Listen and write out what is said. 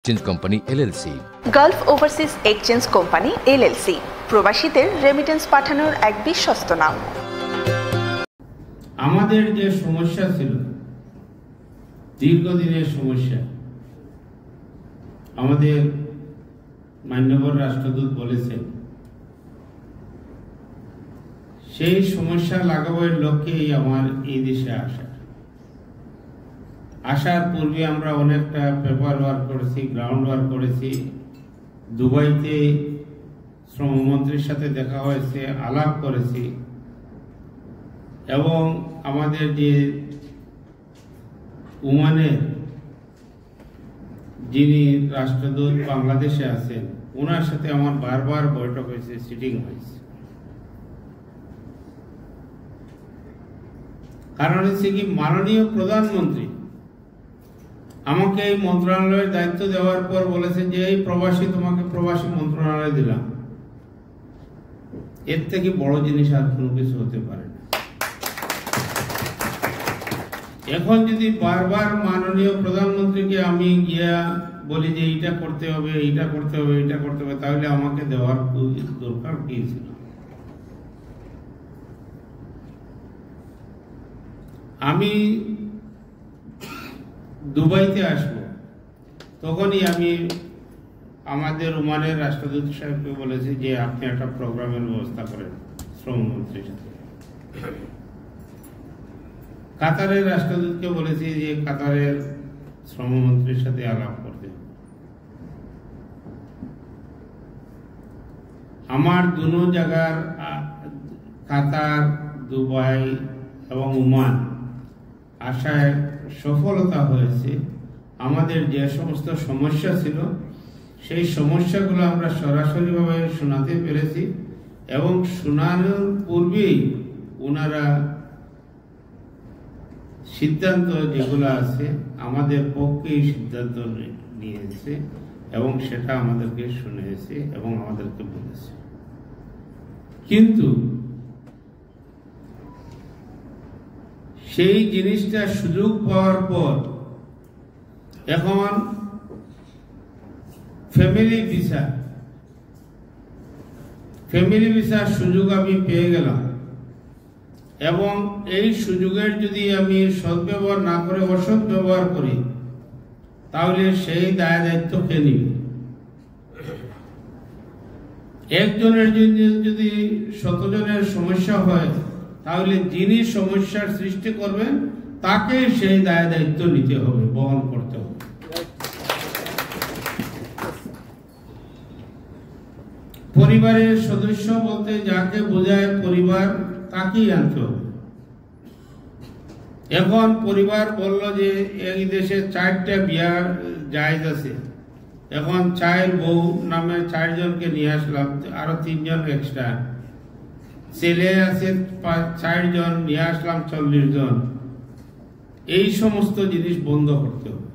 Exchange company LLC, Gulf overseas exchange company LLC, প্রবাসীদের remittance পাঠানোর এক বিশ্বস্ত নাম। আমাদের যে সমস্যা ছিল, দীর্ঘদিনের সমস্যা, আমাদের মাননীয় রাষ্ট্রদূত বলেছেন সেই সমস্যা লাঘবের লক্ষ্যেই আমার এই দেশে আসার পূর্বে আমরা অনেকটা পেপার ওয়ার্ক করেছি, গ্রাউন্ড ওয়ার্ক করেছি। দুবাইতে শ্রমমন্ত্রীর সাথে দেখা হয়েছে, আলাপ করেছি এবং আমাদের যে ওমানের যিনি রাষ্ট্রদূত বাংলাদেশে আছেন ওনার সাথে আমার বারবার বৈঠক হয়েছে, সিটিং হয়েছে। কারণ হচ্ছে কি, মাননীয় প্রধানমন্ত্রী আমাকে এই মন্ত্রণালয়ের দায়িত্ব দেওয়ার পর বলেছেন যে এই প্রবাসী, তোমাকে প্রবাসী মন্ত্রণালয় দিলাম। এর থেকে বড় জিনিস আর কোনো কিছু হতে পারে না। এখন যদি বারবার মাননীয় প্রধানমন্ত্রীকে আমি গিয়া বলি যে এইটা করতে হবে, এইটা করতে হবে, এইটা করতে হবে, তাহলে আমাকে দেওয়ার দরকার কি ছিল? আমি দুবাইতে আসব, তখনই আমি আমাদের ওমানের রাষ্ট্রদূত সাহেবকে বলেছি যে আপনি একটা প্রোগ্রামের ব্যবস্থা করেন শ্রমমন্ত্রীর সাথে। কাতারের রাষ্ট্রদূতকে বলেছি যে কাতারের শ্রমমন্ত্রীর সাথে আলাপ করতে। আমার দুনো জায়গার, কাতার, দুবাই এবং ওমান আসায় সফলতা হয়েছে। আমাদের যে সমস্ত সমস্যা ছিল সেই সমস্যাগুলো আমরা সরাসরিভাবে শোনাতে পেরেছি এবং শোনানোর পূর্বেই ওনারা সিদ্ধান্ত যেগুলো আছে আমাদের পক্ষেই সিদ্ধান্ত নিয়েছে এবং সেটা আমাদেরকে শুনেছে এবং আমাদেরকে বলেছে। কিন্তু সেই জিনিসটা সুযোগ পাওয়ার পর এখন ফ্যামিলি ভিসার সুযোগ আমি পেয়ে গেলাম এবং এই সুযোগের যদি আমি সদ্ব্যবহার না করে অসৎ ব্যবহার করি তাহলে সেই দায় দায়িত্ব কে নিবে? একজনের যদি 100 জনের সমস্যা হয় তাহলে যিনি সমস্যার সৃষ্টি করবেন তাকে সেই দায় দায়িত্ব নিতে হবে, বহন করতে হবে। পরিবারের সদস্য বলতে যাকে বোঝায় পরিবার, তাকেই আনতে হবে। এখন পরিবার বলল যে এই দেশে 4টা বিয়া জায়েজ আছে, এখন 4 বউ নামে 4 জনকে নিয়ে আসলাম, আরো 3 জন এক্সট্রা, ছেলে আছে 4 জন, নিয়ে আসলাম 40 জন। এই সমস্ত জিনিস বন্ধ করতে হবে।